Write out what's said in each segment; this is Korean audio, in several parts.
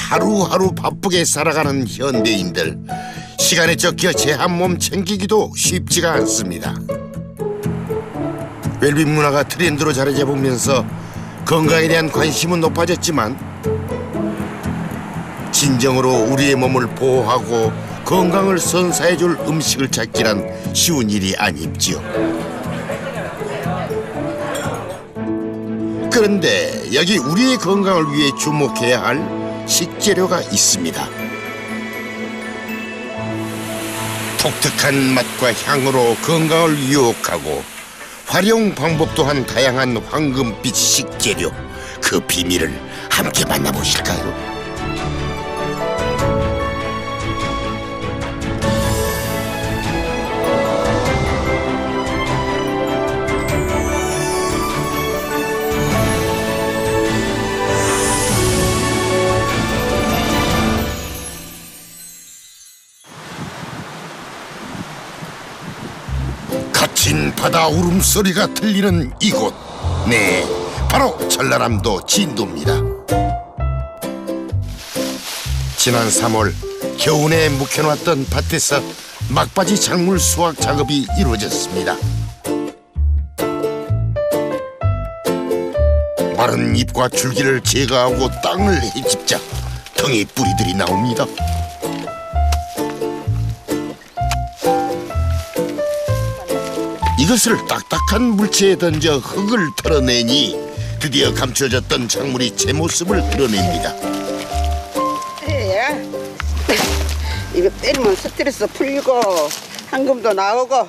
하루하루 바쁘게 살아가는 현대인들, 시간에 쫓겨 제 한 몸 챙기기도 쉽지가 않습니다. 웰빙 문화가 트렌드로 자리 잡으면서 건강에 대한 관심은 높아졌지만 진정으로 우리의 몸을 보호하고 건강을 선사해줄 음식을 찾기란 쉬운 일이 아니지요. 그런데 여기 우리의 건강을 위해 주목해야 할 식재료가 있습니다. 독특한 맛과 향으로 건강을 유혹하고 활용 방법 또한 다양한 황금빛 식재료, 그 비밀을 함께 만나보실까요? 거친 바다 울음소리가 들리는 이곳, 네, 바로 전라남도 진도입니다. 지난 3월 겨우내 묵혀놨던 밭에서 막바지 작물 수확 작업이 이루어졌습니다. 마른 잎과 줄기를 제거하고 땅을 헤집자 덩이 뿌리들이 나옵니다. 이것을 딱딱한 물체에 던져 흙을 털어내니 드디어 감춰졌던 작물이 제 모습을 드러냅니다. 이거 때리면 스트레스 풀리고 황금도 나오고.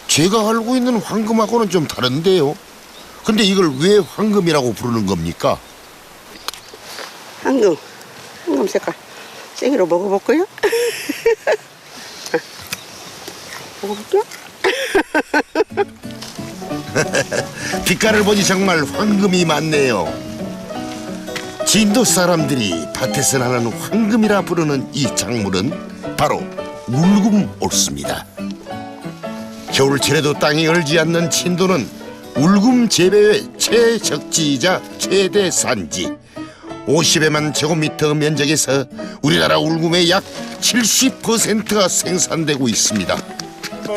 제가 알고 있는 황금하고는 좀 다른데요. 근데 이걸 왜 황금이라고 부르는 겁니까? 황금 색깔 생으로 먹어볼까요? 먹어볼게요. 빛깔을 보니 정말 황금이 많네요. 진도 사람들이 밭에서 나는 황금이라 부르는 이 작물은 바로 울금옥수입니다. 겨울철에도 땅이 얼지 않는 진도는 울금 재배의 최적지이자 최대 산지. 50여만 제곱미터 면적에서 우리나라 울금의 약 70%가 생산되고 있습니다.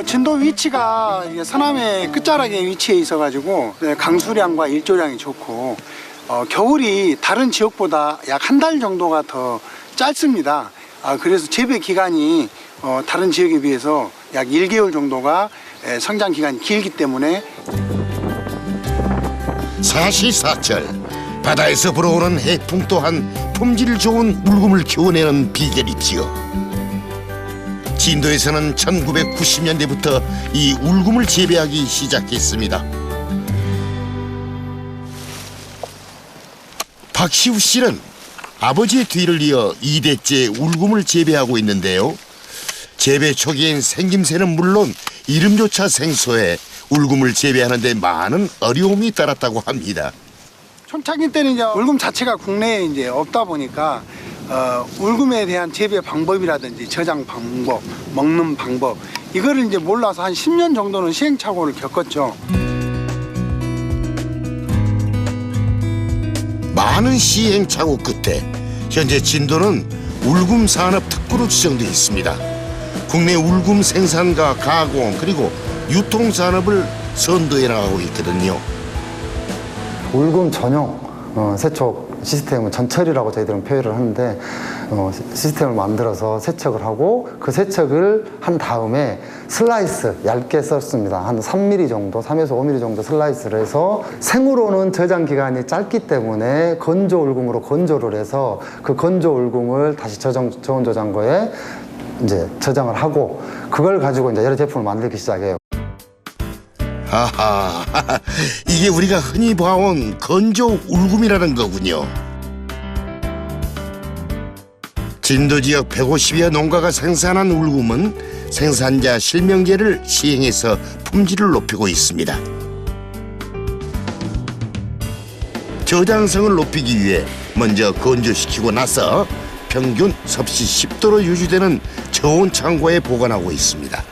진도 위치가 서남의 끝자락에 위치해 있어가지고 강수량과 일조량이 좋고 겨울이 다른 지역보다 약 한 달 정도가 더 짧습니다. 그래서 재배 기간이 다른 지역에 비해서 약 1개월 정도가 성장 기간이 길기 때문에 사시사철 바다에서 불어오는 해풍 또한 품질 좋은 울금을 키워내는 비결이지요. 진도에서는 1990년대부터 이 울금을 재배하기 시작했습니다. 박시우 씨는 아버지의 뒤를 이어 2대째 울금을 재배하고 있는데요. 재배 초기엔 생김새는 물론 이름조차 생소해 울금을 재배하는 데 많은 어려움이 따랐다고 합니다. 초창기 때는 이제 울금 자체가 국내에 이제 없다 보니까 울금에 대한 재배 방법이라든지 저장 방법, 먹는 방법 이거를 이제 몰라서 한 10년 정도는 시행착오를 겪었죠. 많은 시행착오 끝에 현재 진도는 울금 산업 특구로 지정되어 있습니다. 국내 울금 생산과 가공 그리고 유통 산업을 선도해 나가고 있거든요. 울금 전용 세척 시스템은 전철이라고 저희들은 표현을 하는데 시스템을 만들어서 세척을 하고 그 세척을 한 다음에 슬라이스 얇게 썼습니다. 한 3mm 정도, 3에서 5mm 정도 슬라이스를 해서 생으로는 저장 기간이 짧기 때문에 건조 울금으로 건조를 해서 그 건조 울금을 다시 저온 저장고에 이제 저장을 하고 그걸 가지고 이제 여러 제품을 만들기 시작해요. 하하, 이게 우리가 흔히 봐온 건조 울금이라는 거군요. 진도 지역 150여 농가가 생산한 울금은 생산자 실명제를 시행해서 품질을 높이고 있습니다. 저장성을 높이기 위해 먼저 건조시키고 나서 평균 섭씨 10도로 유지되는 저온 창고에 보관하고 있습니다.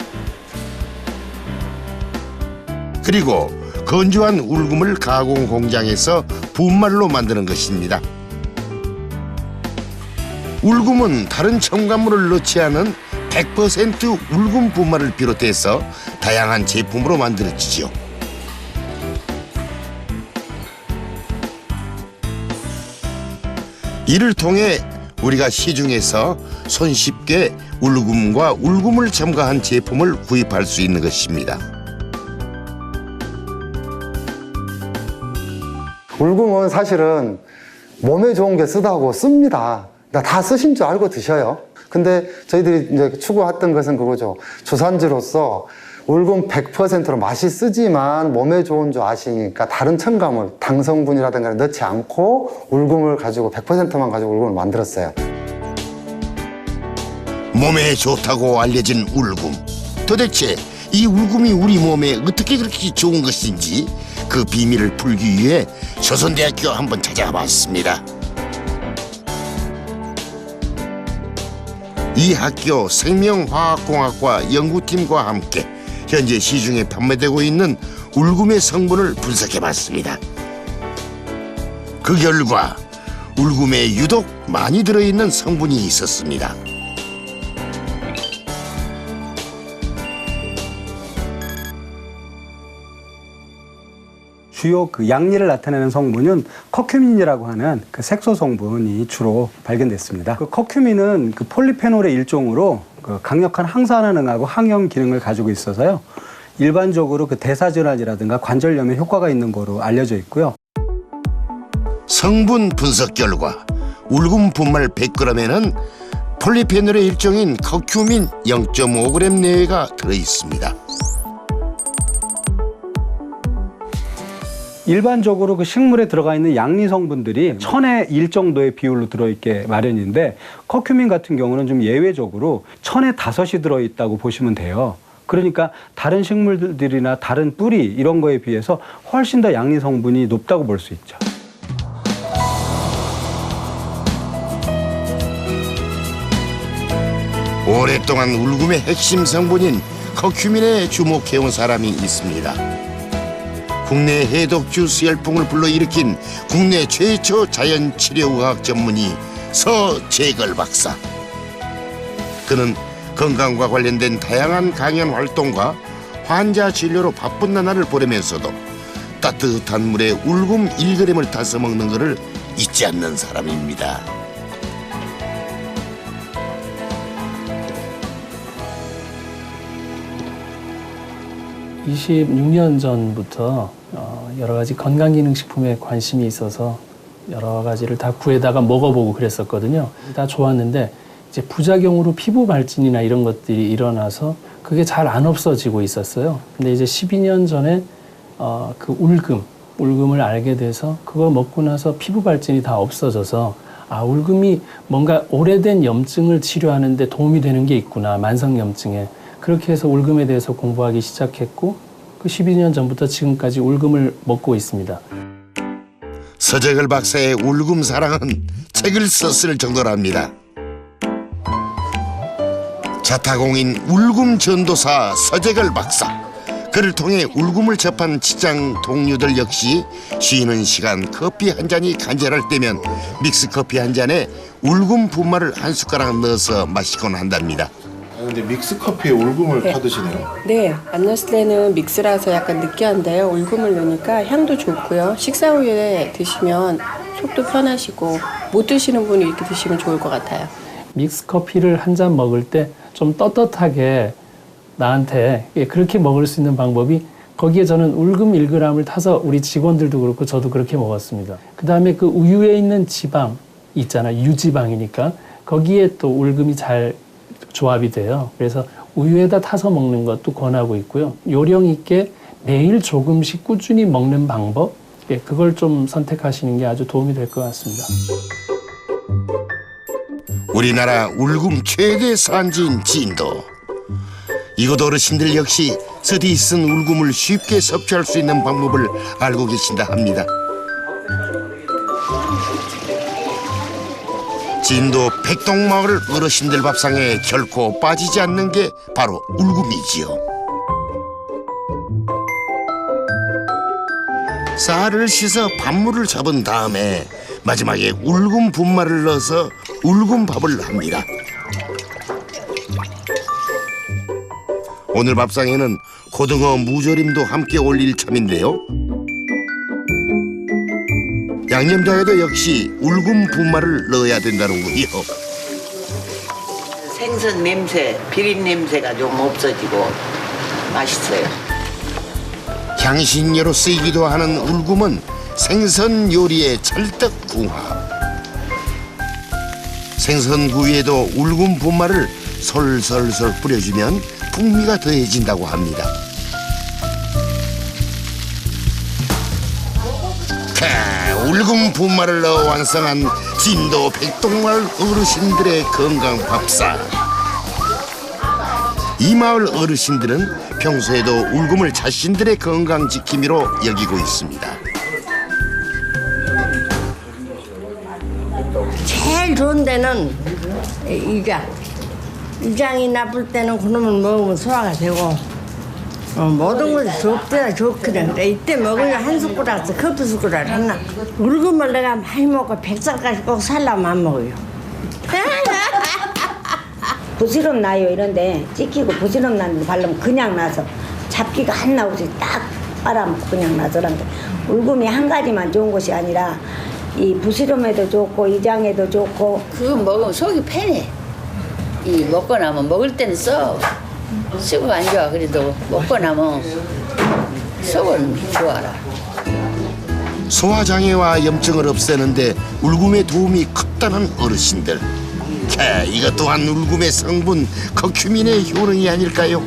그리고 건조한 울금을 가공 공장에서 분말로 만드는 것입니다. 울금은 다른 첨가물을 넣지 않은 100% 울금 분말을 비롯해서 다양한 제품으로 만들어지죠. 이를 통해 우리가 시중에서 손쉽게 울금과 울금을 첨가한 제품을 구입할 수 있는 것입니다. 울금은 사실은 몸에 좋은 게 쓰다고 씁니다. 다 쓰신 줄 알고 드셔요. 근데 저희들이 이제 추구했던 것은 그거죠. 조산지로서 울금 100%로 맛이 쓰지만 몸에 좋은 줄 아시니까 다른 첨가물, 당 성분이라든가 넣지 않고 울금을 가지고 100%만 가지고 울금을 만들었어요. 몸에 좋다고 알려진 울금. 도대체 이 울금이 우리 몸에 어떻게 그렇게 좋은 것인지 그 비밀을 풀기 위해 조선대학교 한번 찾아가 봤습니다. 이 학교 생명화학공학과 연구팀과 함께 현재 시중에 판매되고 있는 울금의 성분을 분석해봤습니다. 그 결과 울금에 유독 많이 들어있는 성분이 있었습니다. 주요 그 양리를 나타내는 성분은 커큐민이라고 하는 그 색소 성분이 주로 발견됐습니다. 그 커큐민은 그 폴리페놀의 일종으로 그 강력한 항산화 능하고 항염 기능을 가지고 있어서요. 일반적으로 그 대사질환이라든가 관절염에 효과가 있는 거로 알려져 있고요. 성분 분석 결과 울금 분말 100g에는 폴리페놀의 일종인 커큐민 0.5g 내외가 들어있습니다. 일반적으로 그 식물에 들어가 있는 양리 성분들이 1000에 1 정도의 비율로 들어있게 마련인데 커큐민 같은 경우는 좀 예외적으로 1000에 5이 들어있다고 보시면 돼요. 그러니까 다른 식물들이나 다른 뿌리 이런 거에 비해서 훨씬 더 양리 성분이 높다고 볼 수 있죠. 오랫동안 울금의 핵심 성분인 커큐민에 주목해온 사람이 있습니다. 국내 해독주스 열풍을 불러일으킨 국내 최초 자연치료의학 전문의 서재걸 박사. 그는 건강과 관련된 다양한 강연 활동과 환자 진료로 바쁜 나날을 보내면서도 따뜻한 물에 울금 1g을 타서 먹는 것을 잊지 않는 사람입니다. (26년) 전부터 여러 가지 건강기능식품에 관심이 있어서 여러 가지를 다 구해다가 먹어보고 그랬었거든요. 다 좋았는데 이제 부작용으로 피부 발진이나 이런 것들이 일어나서 그게 잘 안 없어지고 있었어요. 근데 이제 12년 전에 그 울금을 알게 돼서 그거 먹고 나서 피부 발진이 다 없어져서 아, 울금이 뭔가 오래된 염증을 치료하는 데 도움이 되는 게 있구나, 만성염증에. 그렇게 해서 울금에 대해서 공부하기 시작했고 그 12년 전부터 지금까지 울금을 먹고 있습니다. 서재걸 박사의 울금 사랑은 책을 썼을 정도랍니다. 자타공인 울금 전도사 서재걸 박사. 그를 통해 울금을 접한 직장 동료들 역시 쉬는 시간 커피 한 잔이 간절할 때면 믹스커피 한 잔에 울금 분말을 한 숟가락 넣어서 마시곤 한답니다. 근데 믹스 커피에 울금을 타드시네요. 네, 안 넣었을 때는 믹스라서 약간 느끼한데요. 울금을 넣으니까 향도 좋고요. 식사 후에 드시면 속도 편하시고 못 드시는 분이 이렇게 드시면 좋을 것 같아요. 믹스 커피를 한 잔 먹을 때 좀 떳떳하게 나한테 그렇게 먹을 수 있는 방법이 거기에 저는 울금 1g을 타서 우리 직원들도 그렇고 저도 그렇게 먹었습니다. 그 다음에 그 우유에 있는 지방 있잖아요. 유지방이니까 거기에 또 울금이 잘 조합이 돼요. 그래서 우유에다 타서 먹는 것도 권하고 있고요. 요령 있게 매일 조금씩 꾸준히 먹는 방법, 그걸 좀 선택하시는 게 아주 도움이 될 것 같습니다. 우리나라 울금 최대 산지인 진도. 이곳 어르신들 역시 서디 쓴 울금을 쉽게 섭취할 수 있는 방법을 알고 계신다 합니다. 진도 백동마을 어르신들 밥상에 결코 빠지지 않는 게 바로 울금이지요. 쌀을 씻어 밥물을 잡은 다음에 마지막에 울금 분말을 넣어서 울금밥을 합니다. 오늘 밥상에는 고등어 무조림도 함께 올릴 참인데요. 양념장에도 역시 울금 분말을 넣어야 된다는군요. 생선 냄새, 비린 냄새가 좀 없어지고 맛있어요. 향신료로 쓰이기도 하는 울금은 생선 요리의 찰떡궁합. 생선구이에도 울금 분말을 솔솔솔 뿌려주면 풍미가 더해진다고 합니다. 울금 분말을 넣어 완성한 진도 백동마을 어르신들의 건강 밥상. 이 마을 어르신들은 평소에도 울금을 자신들의 건강 지킴이로 여기고 있습니다. 제일 좋은 데는 이장이 나쁠 때는 그놈을 먹으면 소화가 되고 모든 것이 좋대야 좋거든. 그래 이때 먹으면 한 숟가락에서 커피 숟가락 하나. 울금을 내가 많이 먹고 100살까지 꼭 살라면 안 먹어요. 부스럼 나요 이런데 찍히고 부스럼 나는데 바르면 그냥 나서 잡기가 안 나오지 딱 빨아먹고 그냥 나서란데 울금이 한 가지만 좋은 것이 아니라 이 부스럼에도 좋고 이장에도 좋고 그거 먹으면 속이 편해. 이 먹고 나면 먹을 때는 쓰고 안 좋아. 그래도 먹고 나면 속은 좋아라. 소화장애와 염증을 없애는데 울금의 도움이 컸다는 어르신들. 이것 또한 울금의 성분 커큐민의 효능이 아닐까요?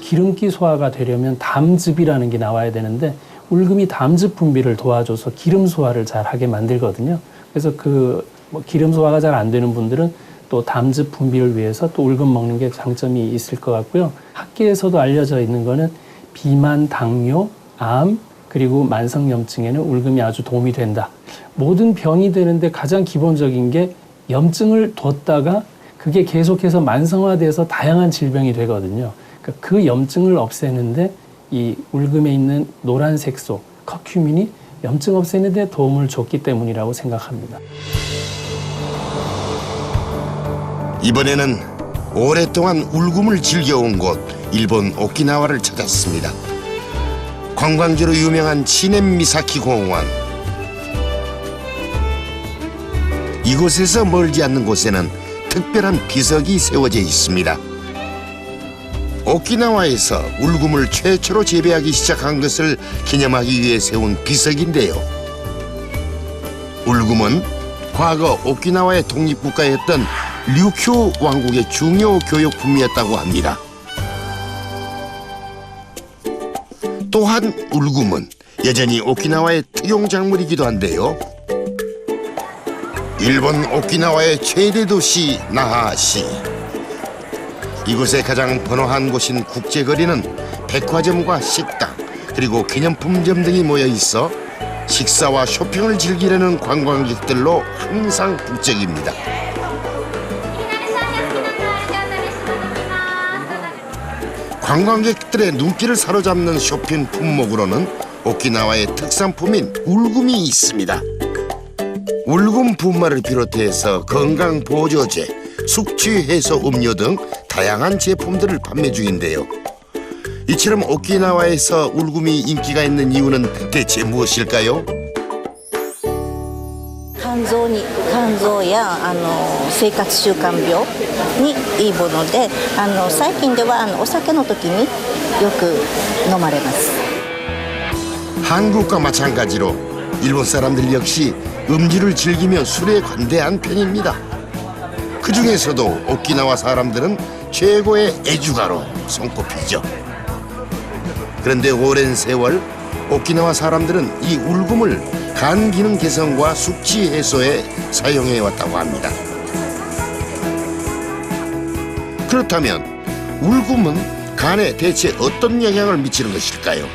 기름기 소화가 되려면 담즙이라는 게 나와야 되는데 울금이 담즙 분비를 도와줘서 기름 소화를 잘 하게 만들거든요. 그래서 기름 소화가 잘 안 되는 분들은 또 담즙 분비를 위해서 또 울금 먹는 게 장점이 있을 것 같고요. 학계에서도 알려져 있는 거는 비만, 당뇨, 암, 그리고 만성염증에는 울금이 아주 도움이 된다. 모든 병이 되는데 가장 기본적인 게 염증을 뒀다가 그게 계속해서 만성화돼서 다양한 질병이 되거든요. 그러니까 그 염증을 없애는데 이 울금에 있는 노란색 소, 커큐민이 염증 없애는 데 도움을 줬기 때문이라고 생각합니다. 이번에는 오랫동안 울금을 즐겨온 곳 일본 오키나와를 찾았습니다. 관광지로 유명한 치넨미사키 공원. 이곳에서 멀지 않는 곳에는 특별한 비석이 세워져 있습니다. 오키나와에서 울금을 최초로 재배하기 시작한 것을 기념하기 위해 세운 비석인데요. 울금은 과거 오키나와의 독립국가였던 류큐 왕국의 중요 교육품이었다고 합니다. 또한 울금은 여전히 오키나와의 특용작물이기도 한데요. 일본 오키나와의 최대 도시 나하시. 이곳의 가장 번화한 곳인 국제거리는 백화점과 식당 그리고 기념품점 등이 모여 있어 식사와 쇼핑을 즐기려는 관광객들로 항상 북적입니다. 관광객들의 눈길을 사로잡는 쇼핑 품목으로는 오키나와의 특산품인 울금이 있습니다. 울금 분말을 비롯해서 건강보조제, 숙취해소 음료 등 다양한 제품들을 판매 중인데요. 이처럼 오키나와에서 울금이 인기가 있는 이유는 대체 무엇일까요? 肝臓や生活習慣病にいいもので最近ではお酒の時によく飲まれます. 한국과 마찬가지로 일본 사람들 역시 음주를 즐기며 술에 관대한 편입니다. 그 중에서도 오키나와 사람들은 최고의 애주가로 손꼽히죠. 그런데 오랜 세월 오키나와 사람들은 이 울금을 간 기능 개선과 숙취 해소에 사용해 왔다고 합니다. 그렇다면 울금은 간에 대체 어떤 영향을 미치는 것일까요?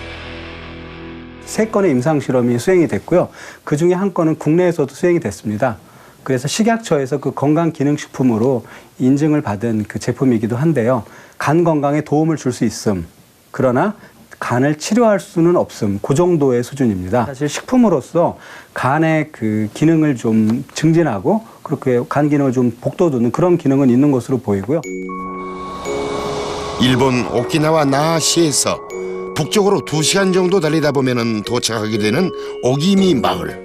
3건의 임상실험이 수행이 됐고요. 그중에 한 건은 국내에서도 수행이 됐습니다. 그래서 식약처에서 그 건강기능식품으로 인증을 받은 그 제품이기도 한데요. 간 건강에 도움을 줄 수 있음. 그러나 간을 치료할 수는 없음. 그 정도의 수준입니다. 사실 식품으로서 간의 그 기능을 좀 증진하고 그렇게 간 기능을 좀 복돋우는 그런 기능은 있는 것으로 보이고요. 일본 오키나와 나하시에서 북쪽으로 2시간 정도 달리다 보면은 도착하게 되는 오기미 마을.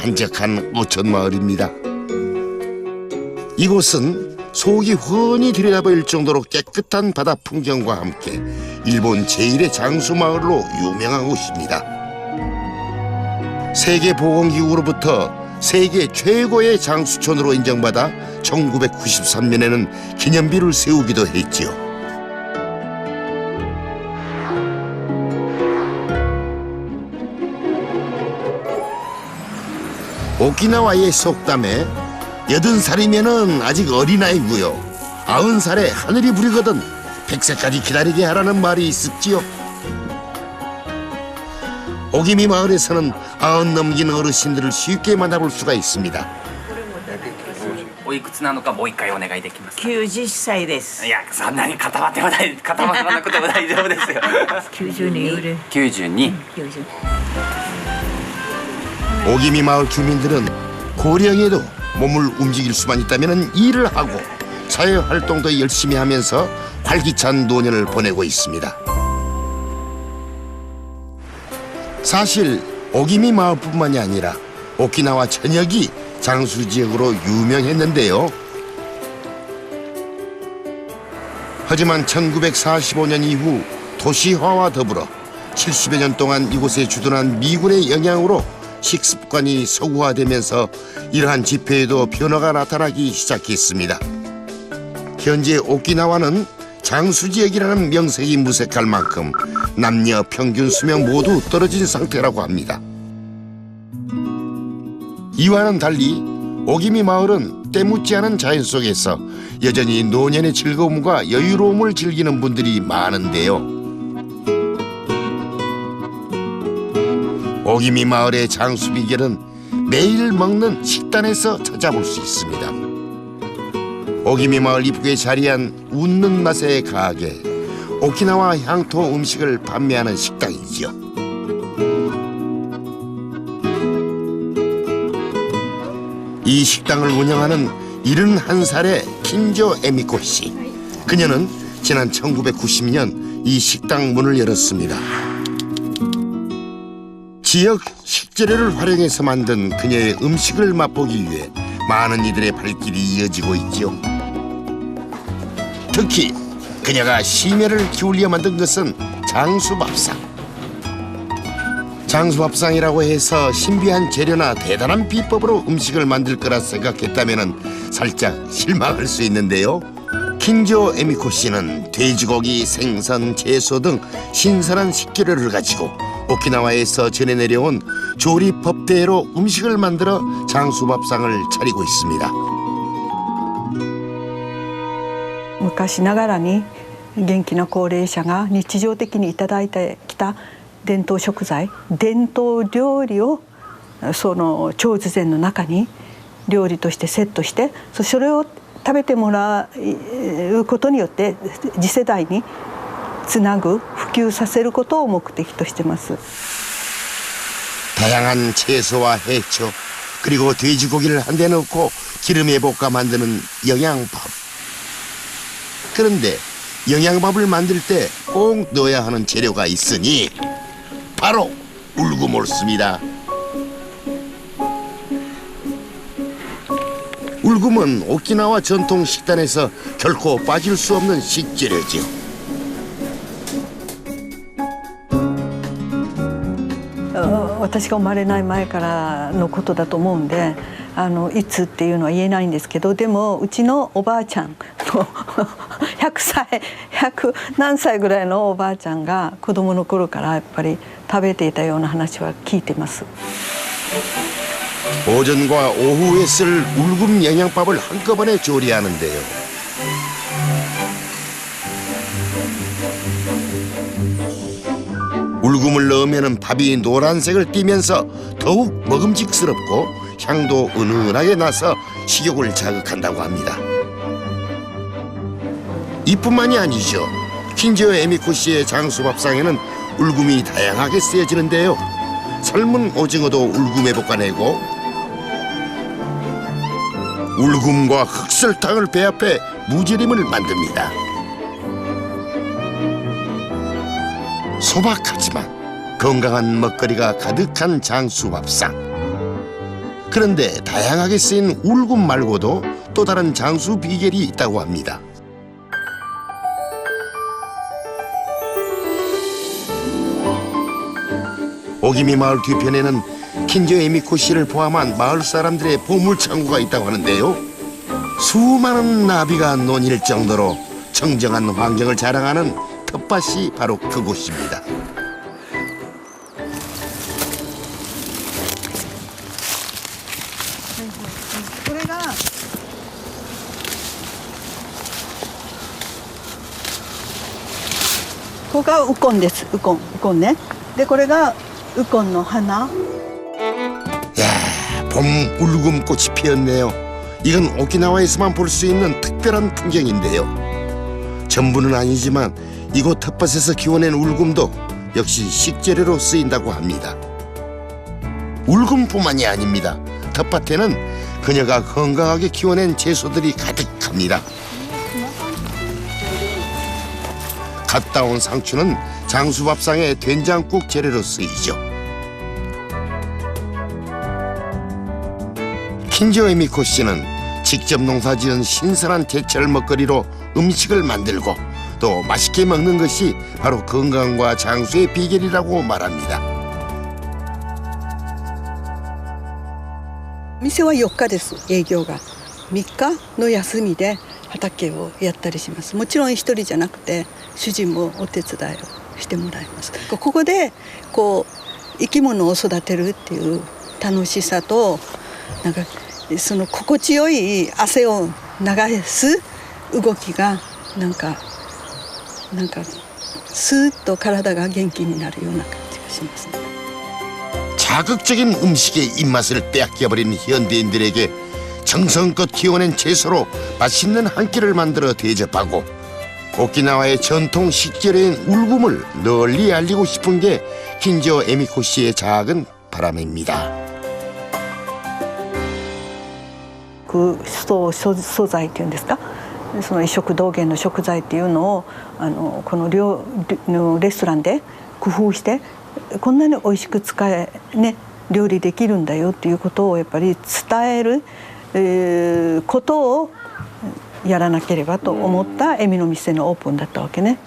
한적한 어촌 마을입니다. 이곳은 속이 훤히 들여다보일 정도로 깨끗한 바다 풍경과 함께 일본 제1의 장수 마을로 유명한 곳입니다. 세계보건기구로부터 세계 최고의 장수촌으로 인정받아 1993년에는 기념비를 세우기도 했지요. 오키나와의 속담에 80살이면은 아직 어린아이고요. 90살에 하늘이 부리거든 100세까지 기다리게 하라는 말이 있었지요. 오기미 마을에서는 90 넘긴 어르신들을 쉽게 만나볼 수가 있습니다. おいくつなのかもう一回お願いできますか。90歳ですいや、そんなに固まってもない固まらなくても大丈夫ですよ。92 92。 오기미 마을 주민들은 고령에도 몸을 움직일 수만 있다면 일을 하고 사회활동도 열심히 하면서 활기찬 노년을 보내고 있습니다. 사실 오기미 마을뿐만이 아니라 오키나와 전역이 장수지역으로 유명했는데요. 하지만 1945년 이후 도시화와 더불어 70여 년 동안 이곳에 주둔한 미군의 영향으로 식습관이 서구화되면서 이러한 지표에도 변화가 나타나기 시작했습니다. 현재 오키나와는 장수지역이라는 명색이 무색할 만큼 남녀 평균 수명 모두 떨어진 상태라고 합니다. 이와는 달리 오기미 마을은 때묻지 않은 자연 속에서 여전히 노년의 즐거움과 여유로움을 즐기는 분들이 많은데요. 오기미 마을의 장수 비결은 매일 먹는 식단에서 찾아볼 수 있습니다. 오기미 마을 입구에 자리한 웃는 맛의 가게, 오키나와 향토 음식을 판매하는 식당이지요. 이 식당을 운영하는 71살의 킨조 에미코 씨. 그녀는 지난 1990년 이 식당 문을 열었습니다. 지역 식재료를 활용해서 만든 그녀의 음식을 맛보기 위해 많은 이들의 발길이 이어지고 있죠. 특히 그녀가 심혈을 기울여 만든 것은 장수밥상. 장수밥상이라고 해서 신비한 재료나 대단한 비법으로 음식을 만들 거라 생각했다면 살짝 실망할 수 있는데요. 킨조 에미코 씨는 돼지고기, 생선, 채소 등 신선한 식재료를 가지고 오키나와에서 전해 내려온 조리법대로 음식을 만들어 장수밥상을 차리고 있습니다. 昔ながらに元気な高齢者が日常的にいただいてきた伝統食材、伝統料理をその長寿膳の中に料理としてセットして、それを食べてもらうことによって次世代につなぐ、普及させることを目的としてます。 다양한 채소와 해초 그리고 돼지고기를 한데 넣고 기름에 볶아 만드는 영양밥. 그런데 영양밥을 만들 때 꼭 넣어야 하는 재료가 있으니 바로 울구몰수입니다. 울금은 오키나와 전통 식단에서 결코 빠질 수 없는 식재료죠. 私が生まれない前からのことだと思うんで、いつっていうのは言えないんですけど、でもうちのおばあちゃんの100何歳ぐらいのおばあちゃんが子供の頃からやっぱり食べていたような話は聞いてます。 오전과 오후에 쓸 울금 영양밥을 한꺼번에 조리하는데요. 울금을 넣으면 밥이 노란색을 띠면서 더욱 먹음직스럽고 향도 은은하게 나서 식욕을 자극한다고 합니다. 이뿐만이 아니죠. 킨지오 에미코 씨의 장수밥상에는 울금이 다양하게 쓰여지는데요. 삶은 오징어도 울금에 볶아내고 울금과 흑설탕을 배합해 무지림을 만듭니다. 소박하지만 건강한 먹거리가 가득한 장수밥상. 그런데 다양하게 쓰인 울금 말고도 또 다른 장수 비결이 있다고 합니다. 오기미 마을 뒤편에는 킨지오 에미코 씨를 포함한 마을 사람들의 보물창고가 있다고 하는데요. 수많은 나비가 논일 정도로 청정한 환경을 자랑하는 텃밭이 바로 그곳입니다.ここがウコンです。ウコンね。でこれがウコンの花。 봄 울금꽃이 피었네요. 이건 오키나와에서만 볼 수 있는 특별한 풍경인데요. 전부는 아니지만 이곳 텃밭에서 키워낸 울금도 역시 식재료로 쓰인다고 합니다. 울금뿐만이 아닙니다. 텃밭에는 그녀가 건강하게 키워낸 채소들이 가득합니다. 갓 따온 상추는 장수밥상의 된장국 재료로 쓰이죠. 킨지오 에미코 씨는 직접 농사지은 신선한 제철 먹거리로 음식을 만들고 또 맛있게 먹는 것이 바로 건강과 장수의 비결이라고 말합니다. 店は4日です。営業が3日の休みで畑をやったりします。もちろん一人じゃなくて主人もお手伝いをしてもらいます。ここでこう生き物を育てるっていう楽しさとなんかその心地よい汗を流す動きがなんかスーッと体が元気になるような感じがしますね。 자극적인 음식의 입맛을 빼앗겨버린 현대인들에게 정성껏 키워낸 채소로 맛있는 한 끼를 만들어 대접하고 오키나와의 전통 식재료인 울금을 널리 알리고 싶은 게 킨지오 에미코 씨의 작은 바람입니다. 素材っていうんですか、その異色同源の食材っていうのをこのレストランで工夫してこんなに美味しく料理できるんだよっていうことをやっぱり伝える、ことをやらなければと思ったエミの店のオープンだったわけね。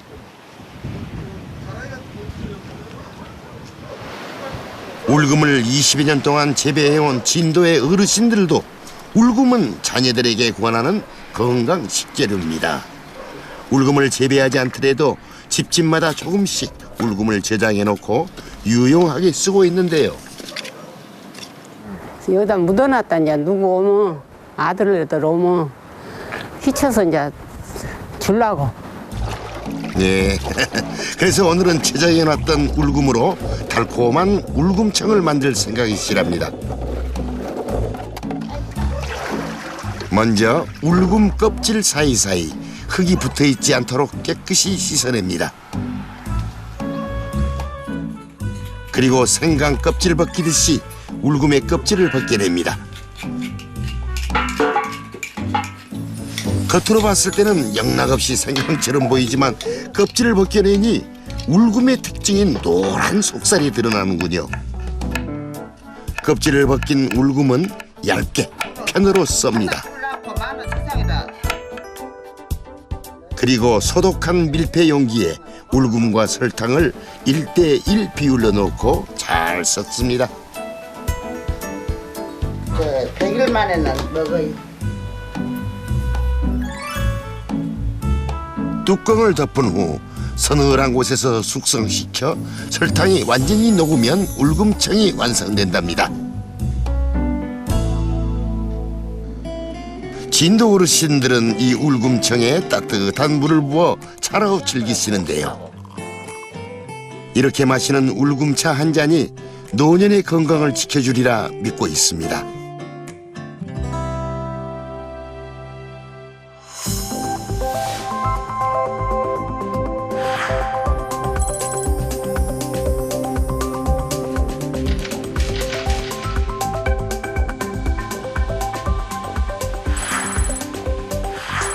울금을 20여 년 동안 재배해온 진도의 어르신들도 울금은 자녀들에게 권하는 건강 식재료입니다. 울금을 재배하지 않더라도 집집마다 조금씩 울금을 저장해놓고 유용하게 쓰고 있는데요. 여기다 묻어놨다 이제 누구 오면 아들들 오면 휘쳐서 이제 주려고. 네, 그래서 오늘은 저장해놨던 울금으로 달콤한 울금청을 만들 생각이시랍니다. 먼저 울금 껍질 사이사이 흙이 붙어있지 않도록 깨끗이 씻어냅니다. 그리고 생강 껍질 벗기듯이 울금의 껍질을 벗겨냅니다. 겉으로 봤을 때는 영락없이 생강처럼 보이지만 껍질을 벗겨내니 울금의 특징인 노란 속살이 드러나는군요. 껍질을 벗긴 울금은 얇게 편으로 썹니다. 그리고 소독한 밀폐 용기에 울금과 설탕을 1대1 비율로 넣고 잘 섞습니다. 100일 만에는 먹어요. 뚜껑을 덮은 후 서늘한 곳에서 숙성시켜 설탕이 완전히 녹으면 울금청이 완성된답니다. 진도 어르신들은 이 울금청에 따뜻한 물을 부어 차로 즐기시는데요. 이렇게 마시는 울금차 한 잔이 노년의 건강을 지켜주리라 믿고 있습니다.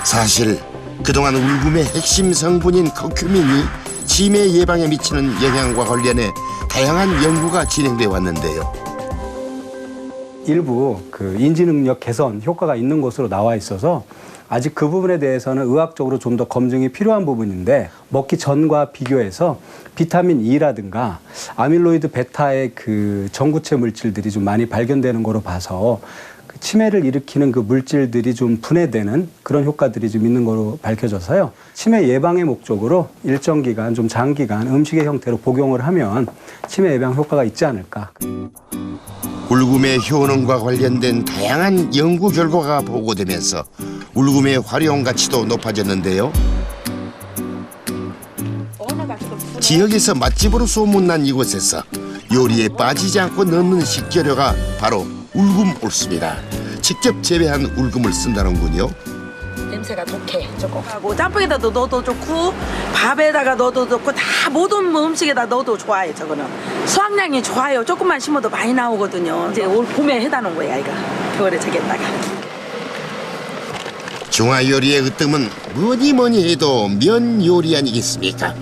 사실 그동안 울금의 핵심 성분인 커큐민이 치매 예방에 미치는 영향과 관련해 다양한 연구가 진행돼 왔는데요. 일부 그 인지 능력 개선 효과가 있는 것으로 나와 있어서 아직 그 부분에 대해서는 의학적으로 좀 더 검증이 필요한 부분인데, 먹기 전과 비교해서 비타민 E라든가 아밀로이드 베타의 그 전구체 물질들이 좀 많이 발견되는 거로 봐서 그 치매를 일으키는 그 물질들이 좀 분해되는 그런 효과들이 좀 있는 거로 밝혀져서요. 치매 예방의 목적으로 일정 기간, 좀 장기간 음식의 형태로 복용을 하면 치매 예방 효과가 있지 않을까. 울금의 효능과 관련된 다양한 연구 결과가 보고되면서 울금의 활용 가치도 높아졌는데요. 지역에서 맛집으로 소문난 이곳에서 요리에 빠지지 않고 넣는 식재료가 바로 울금 옳습니다. 직접 재배한 울금을 쓴다는군요. 냄새가 독해 조금. 하고 짬뽕에다도 넣어도 좋고 밥에다가 넣어도 좋고 다 모든 음식에다 넣어도 좋아요. 저거는 수확량이 좋아요. 조금만 심어도 많이 나오거든요. 이제 올 봄에 해다 놓은 거야 이거. 겨울에 저기다가. 중화 요리의 으뜸은 뭐니 해도 면 요리 아니겠습니까?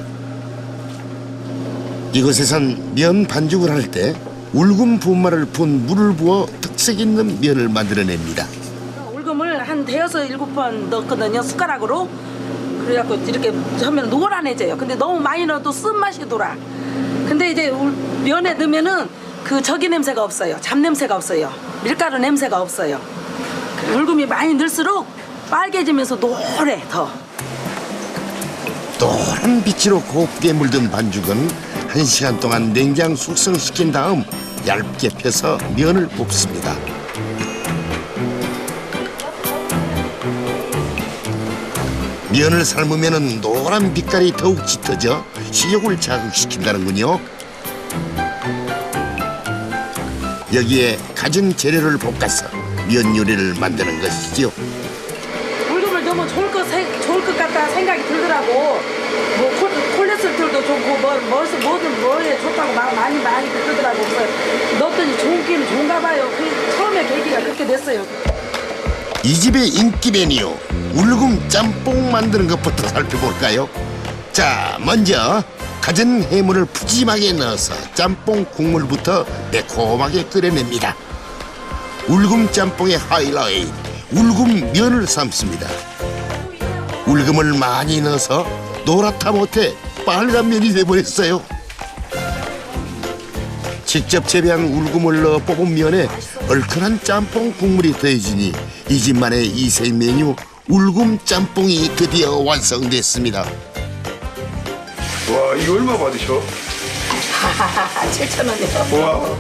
이곳에선 면 반죽을 할 때 울금 분말을 푼 물을 부어 특색 있는 면을 만들어냅니다. 울금을 한 6-7번 넣거든요. 숟가락으로. 그래갖고 이렇게 하면 노란해져요. 근데 너무 많이 넣어도 쓴맛이 돌아. 근데 이제 면에 넣으면은 그 저기 냄새가 없어요. 잡냄새가 없어요. 밀가루 냄새가 없어요. 울금이 많이 넣을수록 빨개지면서 노래 더. 노란 빛으로 곱게 물든 반죽은 1시간 동안 냉장 숙성시킨 다음 얇게 펴서 면을 볶습니다. 면을 삶으면 노란 빛깔이 더욱 짙어져 식욕을 자극시킨다는군요. 여기에 갖은 재료를 볶아서 면 요리를 만드는 것이지요. 울금을 넣으면 좋을 것 같다 생각이 들더라고. 뭐 콜레스테롤도 좋고 뭐든 뭐에 좋다고 많이 그러더라고. 그래서 넣었더니 좋기는 좋은가 봐요. 처음에 계기가 그렇게 됐어요. 이 집의 인기 메뉴 울금 짬뽕 만드는 것부터 살펴볼까요? 자, 먼저 갖은 해물을 푸짐하게 넣어서 짬뽕 국물부터 매콤하게 끓여냅니다. 울금 짬뽕의 하이라이트, 울금 면을 삶습니다. 울금을 많이 넣어서 노랗다 못해 빨간 면이 돼버렸어요. 직접 재배한 울금을 넣어 뽑은 면에 얼큰한 짬뽕 국물이 더해지니 이 집만의 이색 메뉴 울금 짬뽕이 드디어 완성됐습니다. 와, 이거 얼마 받으셔? 7,000원이요. 와.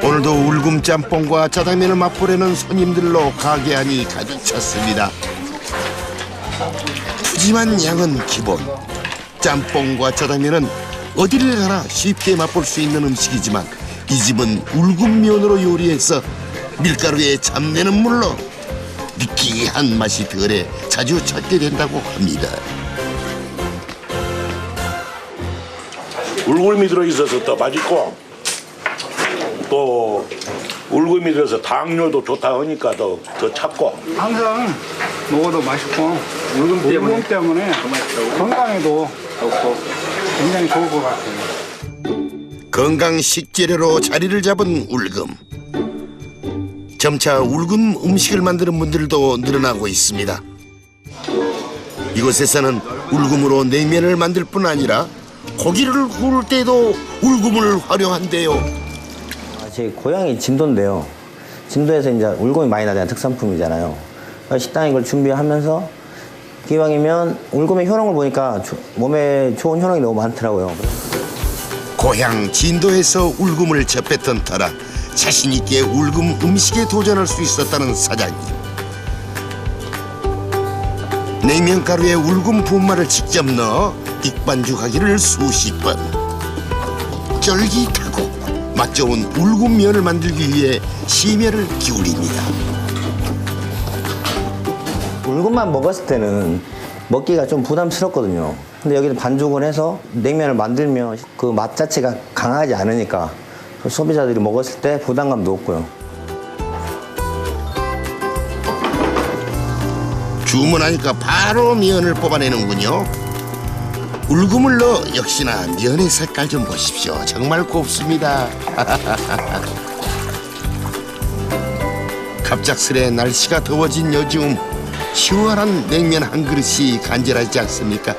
오늘도 울금 짬뽕과 짜장면을 맛보려는 손님들로 가게 안이 가득 찼습니다. 푸짐한 양은 기본. 짬뽕과 짜장면은 어디를 가나 쉽게 맛볼 수 있는 음식이지만 이 집은 울금면으로 요리해서 밀가루의 잡내는 물론 느끼한 맛이 덜해 자주 찾게 된다고 합니다. 울금이 들어있어서 더 맛있고 또 울금이 들어서 당뇨도 좋다 하니까 더 찾고. 항상 먹어도 맛있고 울금 때문에 건강에도 굉장히 좋을 것 같아요. 건강 식재료로 자리를 잡은 울금. 점차 울금 음식을 만드는 분들도 늘어나고 있습니다. 이곳에서는 울금으로 냉면을 만들 뿐 아니라 고기를 구울 때도 울금을 활용한대요. 제 고향이 진도인데요. 진도에서 이제 울금이 많이 나잖아요. 특산품이잖아요. 식당에 이걸 준비하면서 기왕이면 울금의 효능을 보니까 몸에 좋은 효능이 너무 많더라고요. 고향 진도에서 울금을 접했던 터라 자신 있게 울금 음식에 도전할 수 있었다는 사장님. 냉면가루에 울금 분말을 직접 넣어 익반죽하기를 수십 번. 쫄깃하고 맛 좋은 울금면을 만들기 위해 심혈을 기울입니다. 울금만 먹었을 때는 먹기가 좀 부담스럽거든요. 근데 여기서 반죽을 해서 냉면을 만들면 그 맛 자체가 강하지 않으니까 소비자들이 먹었을 때 부담감도 없고요. 주문하니까 바로 면을 뽑아내는군요. 울금을 넣어 역시나 면의 색깔 좀 보십시오. 정말 곱습니다. 갑작스레 날씨가 더워진 요즘 시원한 냉면 한 그릇이 간절하지 않습니까?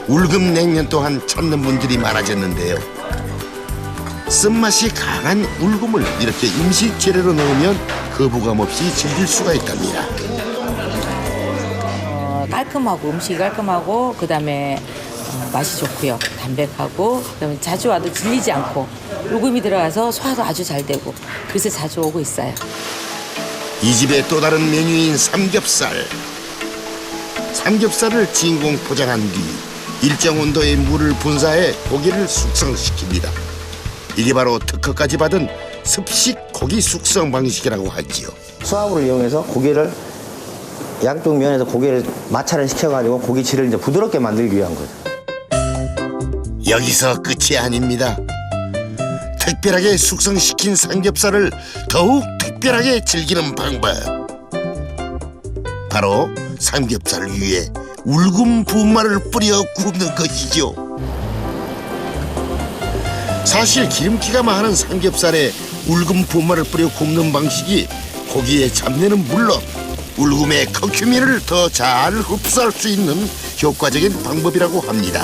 울금 냉면 또한 찾는 분들이 많아졌는데요. 쓴맛이 강한 울금을 이렇게 음식 재료로 넣으면 거부감 없이 즐길 수가 있답니다. 깔끔하고 음식이 깔끔하고 그다음에 맛이 좋고요. 담백하고 그다음에 자주 와도 질리지 않고 울금이 들어가서 소화도 아주 잘 되고 그래서 자주 오고 있어요. 이 집의 또 다른 메뉴인 삼겹살. 삼겹살을 진공 포장한 뒤 일정 온도의 물을 분사해 고기를 숙성시킵니다. 이게 바로 특허까지 받은 습식 고기 숙성 방식이라고 하지요. 수압을 이용해서 고기를 양쪽 면에서 고기를 마찰을 시켜가지고 고기 질을 이제 부드럽게 만들기 위한 거죠. 여기서 끝이 아닙니다. 특별하게 숙성시킨 삼겹살을 더욱 특별하게 즐기는 방법. 바로 삼겹살 위에 울금 분말을 뿌려 굽는 것이죠. 사실 기름기가 많은 삼겹살에 울금 분말을 뿌려 굽는 방식이 고기의 잡내는 물론 울금의 커큐민을 더 잘 흡수할 수 있는 효과적인 방법이라고 합니다.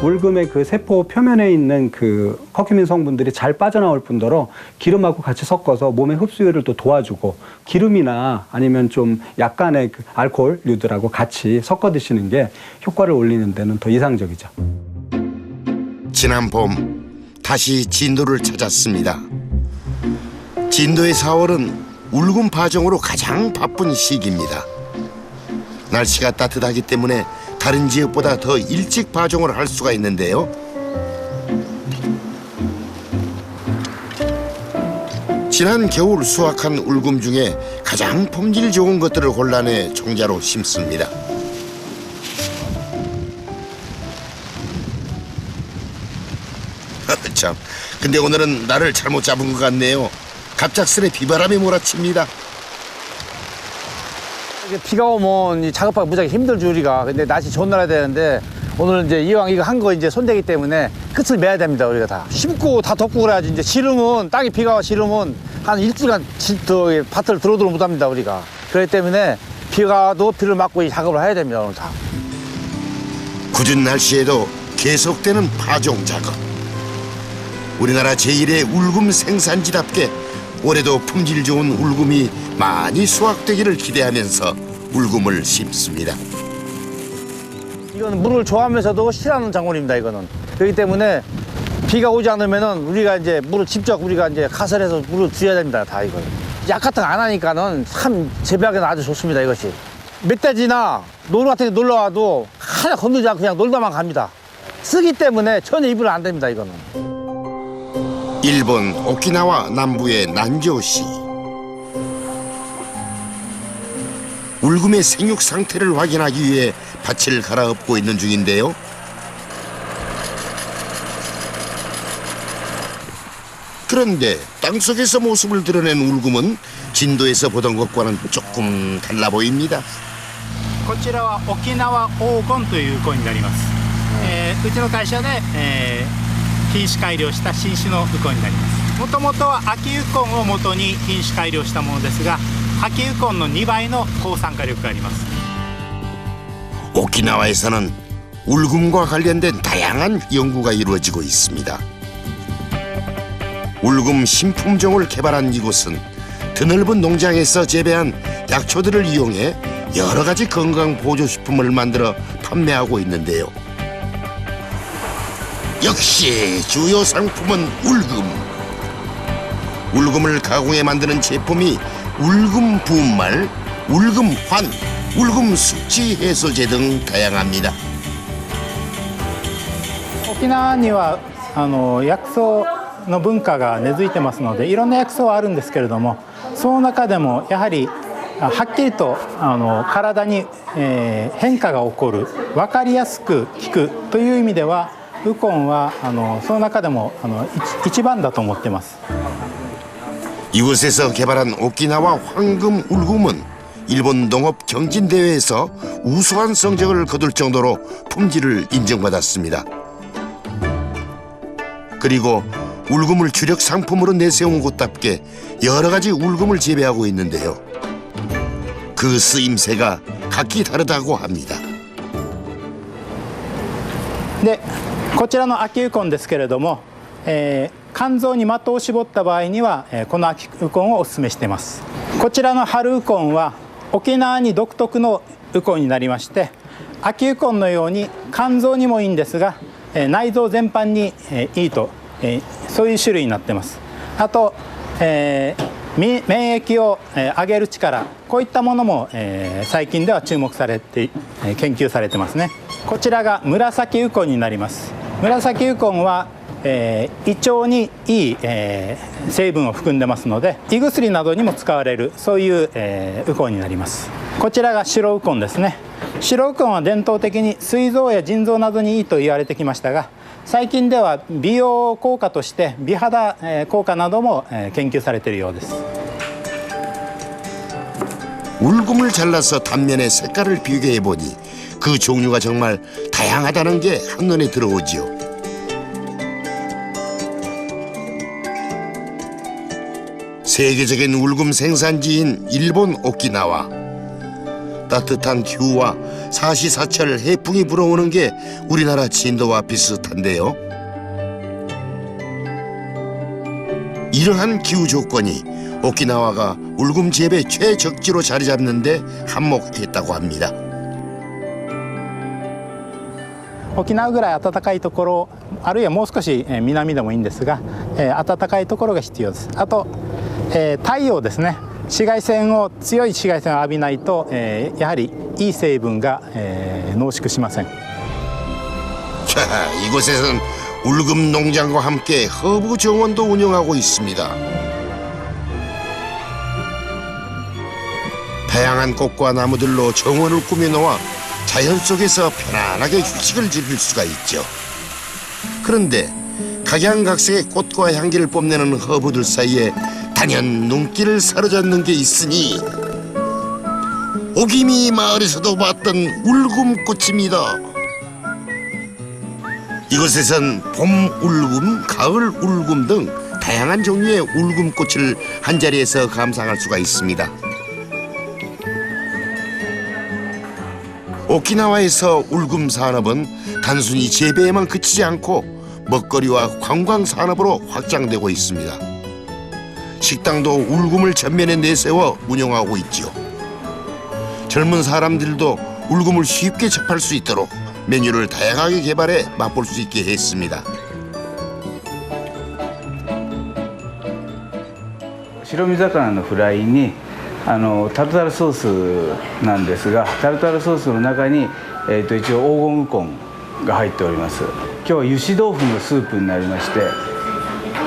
울금의 그 세포 표면에 있는 그 커큐민 성분들이 잘 빠져나올 뿐더러 기름하고 같이 섞어서 몸의 흡수율을 또 도와주고 기름이나 아니면 좀 약간의 그 알코올류들하고 같이 섞어 드시는 게 효과를 올리는 데는 더 이상적이죠. 지난 봄 다시 진도를 찾았습니다. 진도의 4월은 울금 파종으로 가장 바쁜 시기입니다. 날씨가 따뜻하기 때문에 다른 지역보다 더 일찍 파종을 할 수가 있는데요. 지난 겨울 수확한 울금 중에 가장 품질 좋은 것들을 골라내 종자로 심습니다. 참, 근데 오늘은 날을 잘못 잡은 것 같네요. 갑작스레 비바람이 몰아칩니다. 비가 오면 이 작업하기 무지하게 힘들죠 우리가. 근데 날씨 좋은 날 해야 되는데 오늘 이제 이왕 이거 한 거 이제 손대기 때문에 끝을 매야 됩니다 우리가 다. 심고 다 덮고 그래야지. 이제 시름은 땅이 비가 와 시름은 한 일주일간 밭을 들어오도록 못합니다 우리가. 그렇기 때문에 비가 와도 비를 맞고 이 작업을 해야 됩니다 오늘 다. 궂은 날씨에도 계속되는 파종 작업. 우리나라 제1의 울금 생산지답게 올해도 품질 좋은 울금이 많이 수확되기를 기대하면서 울금을 심습니다. 이건 물을 좋아하면서도 싫어하는 작물입니다 이거는. 그렇기 때문에 비가 오지 않으면은 우리가 이제 물을 직접 우리가 이제 가설해서 물을 줘야 됩니다 다 이걸. 약 같은 거 안 하니까는 참 재배하기는 아주 좋습니다 이것이. 멧돼지나 노루 같은 데 놀러 와도 하나 건드리지 않고 그냥 놀다만 갑니다. 쓰기 때문에 전혀 입을 안 됩니다 이거는. 일본 오키나와 남부의 난조시. 울금의 생육 상태를 확인하기 위해 밭을 갈아엎고 있는 중인데요. 그런데 땅속에서 모습을 드러낸 울금은 진도에서 보던 것과는 조금 달라 보입니다. こちらは沖縄黄金というウコンになります。うちの会社で、品種改良した新種のウコンになります。もともとは秋ウコンを元に品種改良したものですが、秋ウコンの2倍の抗酸化力があります。 오키나와에서는 울금과 관련된 다양한 연구가 이루어지고 있습니다. 울금 신품종을 개발한 이곳은 드넓은 농장에서 재배한 약초들을 이용해 여러 가지 건강 보조식품을 만들어 판매하고 있는데요. 역시 주요 상품은 울금. 울금을 가공해 만드는 제품이 울금 분말, 울금환, 울금 숙취 해소제 등 다양합니다. 沖縄には薬草の文化が根付いてますので、いろんな薬草はあるんですけれども、その中でもやはりはっきりと体に、変化が起こる、分かりやすく効くという意味ではウコンはその中でも一番だと思ってます。 이곳에서 개발한 오키나와 황금 울금은 일본 농업 경진대회에서 우수한 성적을 거둘 정도로 품질을 인정받았습니다. 그리고 울금을 주력 상품으로 내세운 곳답게 여러 가지 울금을 재배하고 있는데요. 그 쓰임새가 각기 다르다고 합니다. でこちらの秋ウコンですけれども、肝臓に的を絞った場合には、この秋ウコンをお勧めしています。こちらの春ウコンは沖縄に独特のウコンになりまして、秋ウコンのように肝臓にもいいんですが、内臓全般に、いいと、そういう種類になってます。あと、免疫を、上げる力、こういったものも、最近では注目されて、研究されてますね。こちらが紫ウコンになります。紫ウコンは、胃腸にいい、成分を含んでますので、胃薬などにも使われるそういう、ウコンになります。こちらが白ウコンですね。白ウコンは伝統的に膵臓や腎臓などにいいと言われてきましたが、最近では美容効果として美肌、効果なども、研究されているようです。 울금을 잘라서 단면에 색깔을 비교해보니 그 종류가 정말 다양하다는 게 한눈에 들어오지요. 세계적인 울금 생산지인 일본 오키나와 따뜻한 기후와 사시사철 해풍이 불어오는 게 우리나라 진도와 비슷한데요. 이러한 기후 조건이 오키나와가 울금 재배 최적지로 자리 잡는 데 한몫했다고 합니다. 沖縄ぐらい暖かいところ、あるいはもう少し南でもいいんですが、暖かいところが必要です。あと、太陽ですね。強い紫外線を浴びないと、やはりいい成分が、濃縮しません。 자, 이곳에선 울금 농장과 함께 허브 정원도 운영하고 있습니다. 다양한 꽃과 나무들로 정원을 꾸며놓아 자연 속에서 편안하게 휴식을 즐길 수가 있죠. 그런데 각양각색의 꽃과 향기를 뽐내는 허브들 사이에 단연 눈길을 사로잡는 게 있으니 오기미 마을에서도 봤던 울금꽃입니다. 이곳에선 봄 울금, 가을 울금 등 다양한 종류의 울금꽃을 한자리에서 감상할 수가 있습니다. 오키나와에서 울금 산업은 단순히 재배에만 그치지 않고 먹거리와 관광 산업으로 확장되고 있습니다. 식당도 울금을 전면에 내세워 운영하고 있죠. 젊은 사람들도 울금을 쉽게 접할 수 있도록 메뉴를 다양하게 개발해 맛볼 수 있게 했습니다. 白身魚のフライにタルタルソースなんですが、タルタルソースの中に、一応黄金ウコンが入っております。今日は油脂豆腐のスープになりまして、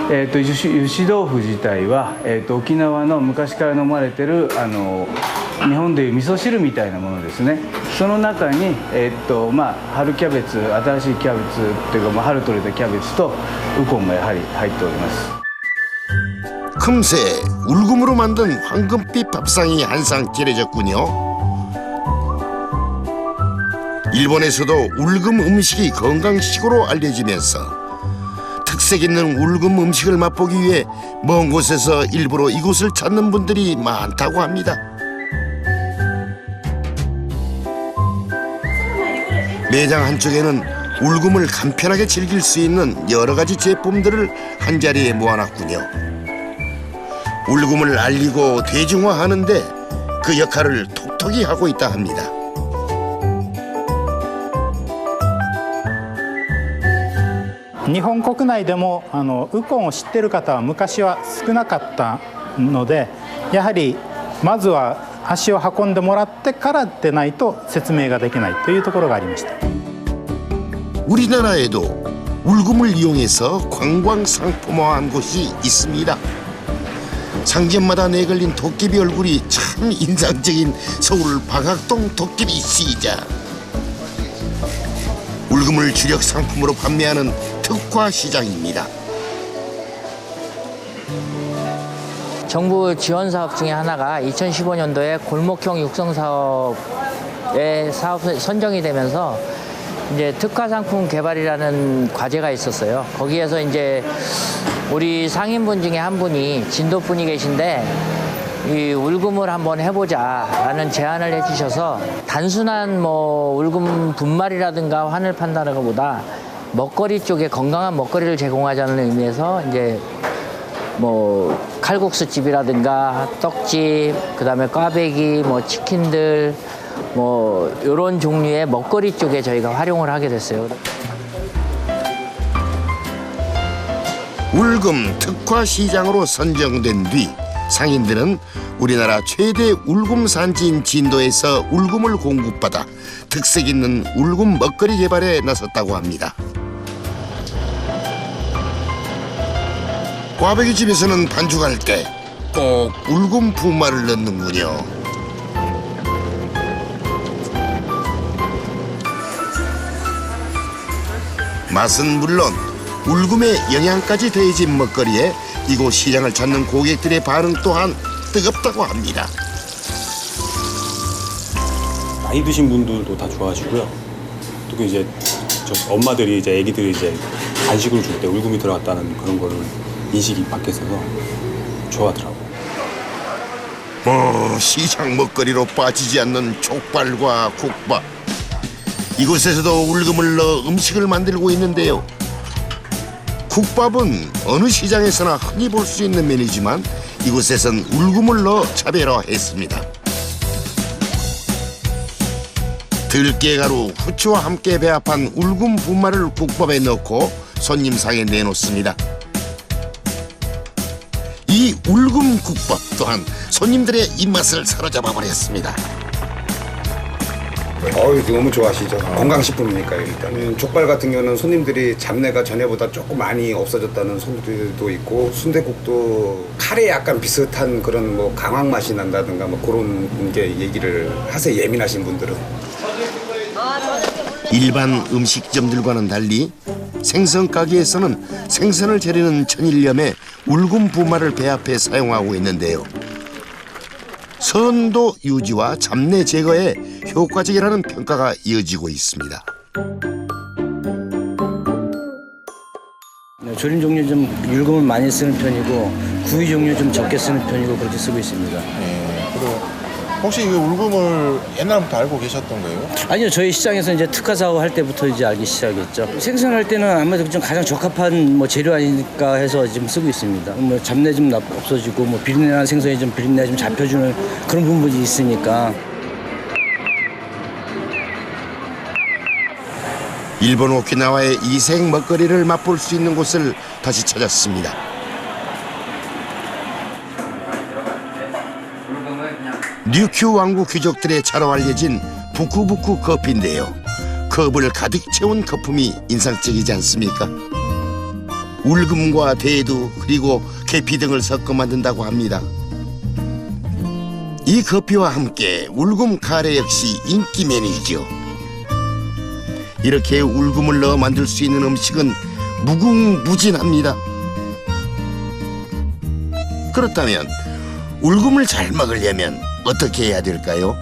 油脂豆腐自体は、沖縄の昔から飲まれてる日本でいう味噌汁みたいなものですね。その中に、春キャベツ、新しいキャベツっていうか、春取れたキャベツとウコンがやはり入っております。 금세 울금으로 만든 황금빛 밥상이 한상 차려졌군요. 일본에서도 울금 음식이 건강식으로 알려지면서 특색 있는 울금 음식을 맛보기 위해 먼 곳에서 일부러 이곳을 찾는 분들이 많다고 합니다. 매장 한쪽에는 울금을 간편하게 즐길 수 있는 여러 가지 제품들을 한자리에 모아놨군요. 울금을 알리고 대중화하는데 그 역할을 톡톡히 하고 있다 합니다. 日本国内でもウコンを知っている方は昔は少なかったので、やはりまずは足を運んでもらってからでないと説明ができないというところがありました。 우리나라에도 울금을 이용해서 관광 상품화한 곳이 있습니다. 상점마다 내걸린 도깨비 얼굴이 참 인상적인 서울 방학동 도깨비 시장. 울금을 주력 상품으로 판매하는 특화 시장입니다. 정부 지원 사업 중에 하나가 2015년도에 골목형 육성 사업에 선정이 되면서 이제 특화 상품 개발이라는 과제가 있었어요. 거기에서 이제 우리 상인분 중에 한 분이 진도 분이 계신데 이 울금을 한번 해보자라는 제안을 해주셔서 단순한 뭐 울금 분말이라든가 환을 판다는 것보다 먹거리 쪽에 건강한 먹거리를 제공하자는 의미에서 이제 뭐 칼국수집이라든가 떡집, 그다음에 꽈배기, 뭐 치킨들, 뭐 이런 종류의 먹거리 쪽에 저희가 활용을 하게 됐어요. 울금 특화 시장으로 선정된 뒤 상인들은 우리나라 최대 울금 산지인 진도에서 울금을 공급받아 특색 있는 울금 먹거리 개발에 나섰다고 합니다. 꽈배기 집에서는 반죽할 때 꼭 울금 분말을 넣는군요. 맛은 물론 울금의 영양까지 더해진 먹거리에 이곳 시장을 찾는 고객들의 반응 또한 뜨겁다고 합니다. 나이 드신 분들도 다 좋아하시고요. 또 이제 저 엄마들이 이제 아기들 이제 간식을 줄 때 울금이 들어갔다는 그런 거를 인식이 바뀌어서 좋아하더라고요. 시장 먹거리로 빠지지 않는 족발과 국밥. 이곳에서도 울금을 넣어 음식을 만들고 있는데요. 국밥은 어느 시장에서나 흔히 볼 수 있는 메뉴지만 이곳에선 울금을 넣어 차별화했습니다. 들깨가루, 후추와 함께 배합한 울금 분말을 국밥에 넣고 손님상에 내놓습니다. 이 울금 국밥 또한 손님들의 입맛을 사로잡아 버렸습니다. 너무 좋아하시죠. 건강식품이니까요. 일단은 족발 같은 경우는 손님들이 잡내가 전에보다 조금 많이 없어졌다는 손님들도 있고, 순댓국도 카레 약간 비슷한 그런 뭐 강황 맛이 난다든가 뭐 그런 게 얘기를 하세요. 예민하신 분들은. 일반 음식점들과는 달리 생선 가게에서는 생선을 절이는 천일염에 울금 분말을 배합해 사용하고 있는데요. 선도 유지와 잡내 제거에 효과적이라는 평가가 이어지고 있습니다. 조림 종류 좀 울금을 많이 쓰는 편이고 구이 종류 좀 적게 쓰는 편이고 그렇게 쓰고 있습니다. 혹시 이 울금을 옛날부터 알고 계셨던 거예요? 아니요, 저희 시장에서 이제 특화 사업 할 때부터 이제 알기 시작했죠. 생선할 때는 아무래도 좀 가장 적합한 뭐 재료 아니니까 해서 지금 쓰고 있습니다. 뭐 잡내 좀 없어지고 뭐 비린내나 생선이 좀 비린내 좀 잡혀주는 그런 부분이 있으니까. 일본 오키나와의 이색 먹거리를 맛볼 수 있는 곳을 다시 찾았습니다. 류큐 왕국 귀족들의 차로 알려진 부쿠부쿠 커피인데요. 컵을 가득 채운 거품이 인상적이지 않습니까? 울금과 대두 그리고 계피 등을 섞어 만든다고 합니다. 이 커피와 함께 울금 카레 역시 인기 메뉴죠. 이렇게 울금을 넣어 만들 수 있는 음식은 무궁무진합니다. 그렇다면 울금을 잘 먹으려면 어떻게 해야 될까요?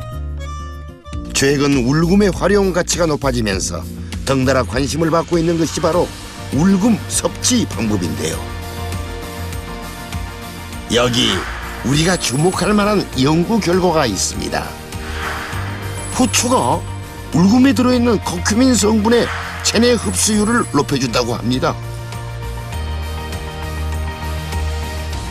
최근 울금의 활용 가치가 높아지면서 덩달아 관심을 받고 있는 것이 바로 울금 섭취 방법인데요. 여기 우리가 주목할 만한 연구 결과가 있습니다. 후추가 울금에 들어있는 커큐민 성분의 체내 흡수율을 높여준다고 합니다.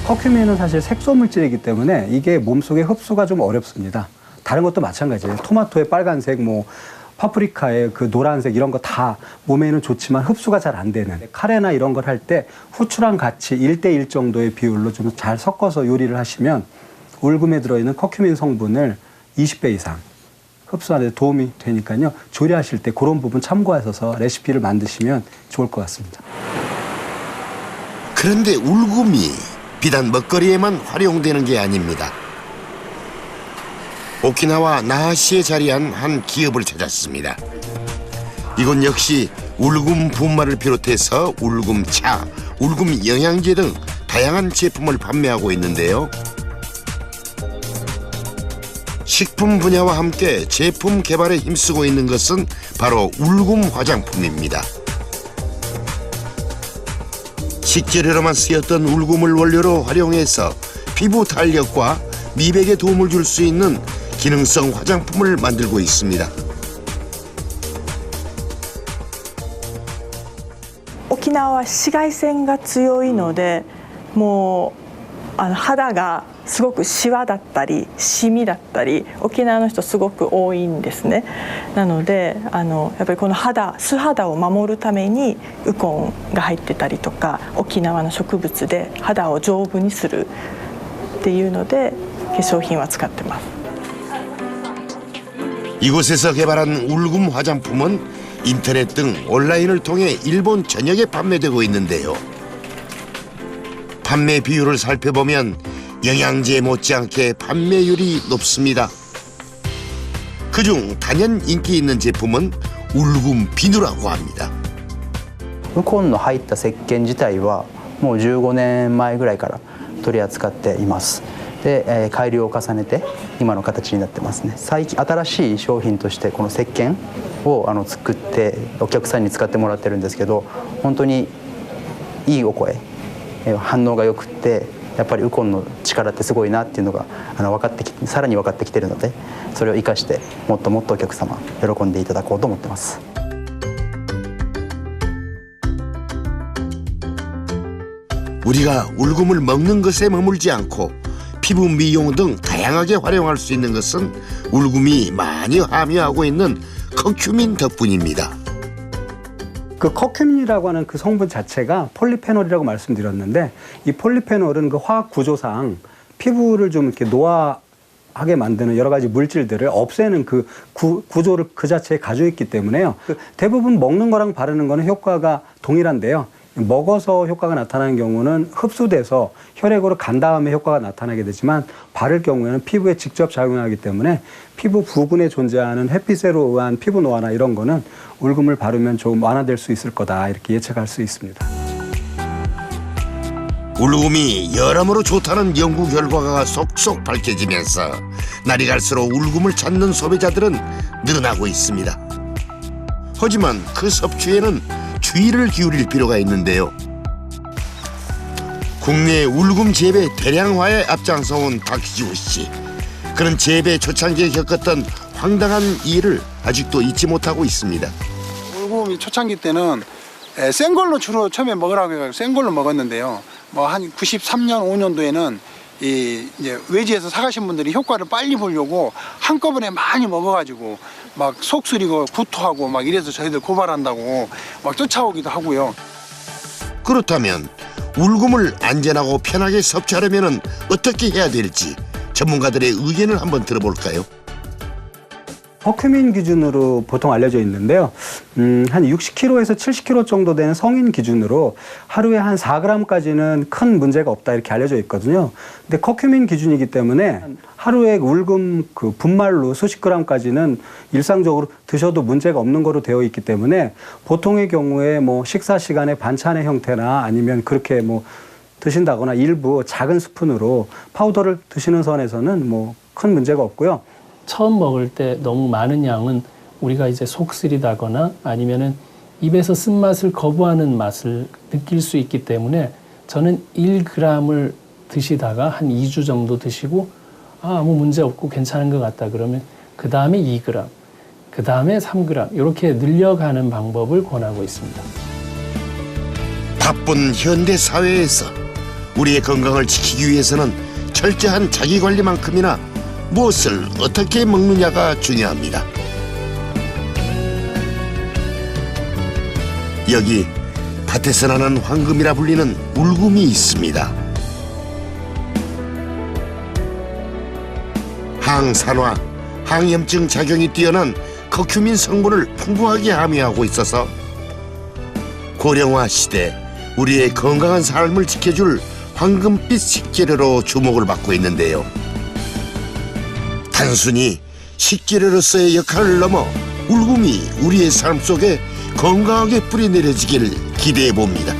커큐민은 사실 색소 물질이기 때문에 이게 몸속에 흡수가 좀 어렵습니다. 다른 것도 마찬가지예요. 토마토의 빨간색, 뭐 파프리카의 그 노란색 이런 거 다 몸에는 좋지만 흡수가 잘 안 되는 카레나 이런 걸 할 때 후추랑 같이 1대1 정도의 비율로 좀 잘 섞어서 요리를 하시면 울금에 들어있는 커큐민 성분을 20배 이상 흡수하는 데 도움이 되니까요. 조리하실 때 그런 부분 참고하셔서 레시피를 만드시면 좋을 것 같습니다. 그런데 울금이 비단 먹거리에만 활용되는 게 아닙니다. 오키나와 나하시에 자리한 한 기업을 찾았습니다. 이곳 역시 울금 분말을 비롯해서 울금차, 울금 영양제 등 다양한 제품을 판매하고 있는데요. 식품 분야와 함께 제품 개발에 힘쓰고 있는 것은 바로 울금 화장품입니다. 식재료로만 쓰였던 울금을 원료로 활용해서 피부 탄력과 미백에 도움을 줄 수 있는 기능성 화장품을 만들고 있습니다. 沖縄は紫外線が強いので、もう肌がすごくシワだったりシミだったり沖縄の人すごく多いんですね。なのでやっぱりこの素肌を守るためにウコンが入ってたりとか、沖縄の植物で肌を丈夫にするっていうので化粧品は使ってます。 이곳에서 개발한 울금 화장품은 인터넷 등 온라인을 통해 일본 전역에 판매되고 있는데요. 판매 비율을 살펴보면 영양제 못지않게 판매율이 높습니다. 그중 단연 인기 있는 제품은 울금 비누라고 합니다. ウコンの入った石鹸自体はもう15年前ぐらいから取り扱っています。で、改良を重ねて今の形になってますね。最近新しい商品としてこの石鹸を作ってお客さんに使ってもらってるんですけど、本当にいいお声、反応が良くってやっぱりウコンの力ってすごいなっていうのがさらに分かってきてるので、それを生かしてもっともっとお客様喜んでいただこうと思ってます。 우리가 울금을 먹는 것에 머물지 않고 피부 미용 등 다양하게 활용할 수 있는 것은 울금이 많이 함유하고 있는 커큐민 덕분입니다. 그 커큐민이라고 하는 그 성분 자체가 폴리페놀이라고 말씀드렸는데, 이 폴리페놀은 그 화학 구조상 피부를 좀 이렇게 노화하게 만드는 여러 가지 물질들을 없애는 그 구조를 그 자체에 가지고 있기 때문에요. 대부분 먹는 거랑 바르는 거는 효과가 동일한데요. 먹어서 효과가 나타나는 경우는 흡수돼서 혈액으로 간 다음에 효과가 나타나게 되지만, 바를 경우에는 피부에 직접 작용하기 때문에 피부 부근에 존재하는 햇빛으로 의한 피부 노화나 이런 거는 울금을 바르면 좀 완화될 수 있을 거다, 이렇게 예측할 수 있습니다. 울금이 여러모로 좋다는 연구 결과가 속속 밝혀지면서 날이 갈수록 울금을 찾는 소비자들은 늘어나고 있습니다. 하지만 그 섭취에는 주의를 기울일 필요가 있는데요. 국내 울금 재배 대량화에 앞장서온 박지우 씨. 그런 재배 초창기에 겪었던 황당한 일을 아직도 잊지 못하고 있습니다. 울금이 초창기 때는 센 걸로 주로 처음에 먹으라고 해서 센 걸로 먹었는데요. 뭐 한 93년 5년도에는 이제 외지에서 사가신 분들이 효과를 빨리 보려고 한꺼번에 많이 먹어가지고 막 속 쓰리고 구토하고 막 이래서 저희들 고발한다고 막 쫓아오기도 하고요. 그렇다면 울금을 안전하고 편하게 섭취하려면 어떻게 해야 될지 전문가들의 의견을 한번 들어볼까요? 커큐민 기준으로 보통 알려져 있는데요. 한 60kg에서 70kg 정도 되는 성인 기준으로 하루에 한 4g까지는 큰 문제가 없다, 이렇게 알려져 있거든요. 근데 커큐민 기준이기 때문에 하루에 울금 그 분말로 수십 g까지는 일상적으로 드셔도 문제가 없는 거로 되어 있기 때문에, 보통의 경우에 뭐 식사 시간에 반찬의 형태나 아니면 그렇게 뭐 드신다거나 일부 작은 스푼으로 파우더를 드시는 선에서는 뭐 큰 문제가 없고요. 처음 먹을 때 너무 많은 양은 우리가 이제 속 쓰리다거나 아니면은 입에서 쓴맛을 거부하는 맛을 느낄 수 있기 때문에, 저는 1g을 드시다가 한 2주 정도 드시고 아무 문제 없고 괜찮은 것 같다 그러면 그 다음에 2g, 그 다음에 3g 이렇게 늘려가는 방법을 권하고 있습니다. 바쁜 현대 사회에서 우리의 건강을 지키기 위해서는 철저한 자기관리만큼이나 무엇을 어떻게 먹느냐가 중요합니다. 여기 밭에서 나는 황금이라 불리는 울금이 있습니다. 항산화, 항염증 작용이 뛰어난 커큐민 성분을 풍부하게 함유하고 있어서 고령화 시대 우리의 건강한 삶을 지켜줄 황금빛 식재료로 주목을 받고 있는데요. 단순히 식재료로서의 역할을 넘어 울금이 우리의 삶 속에 건강하게 뿌리내려지길 기대해 봅니다.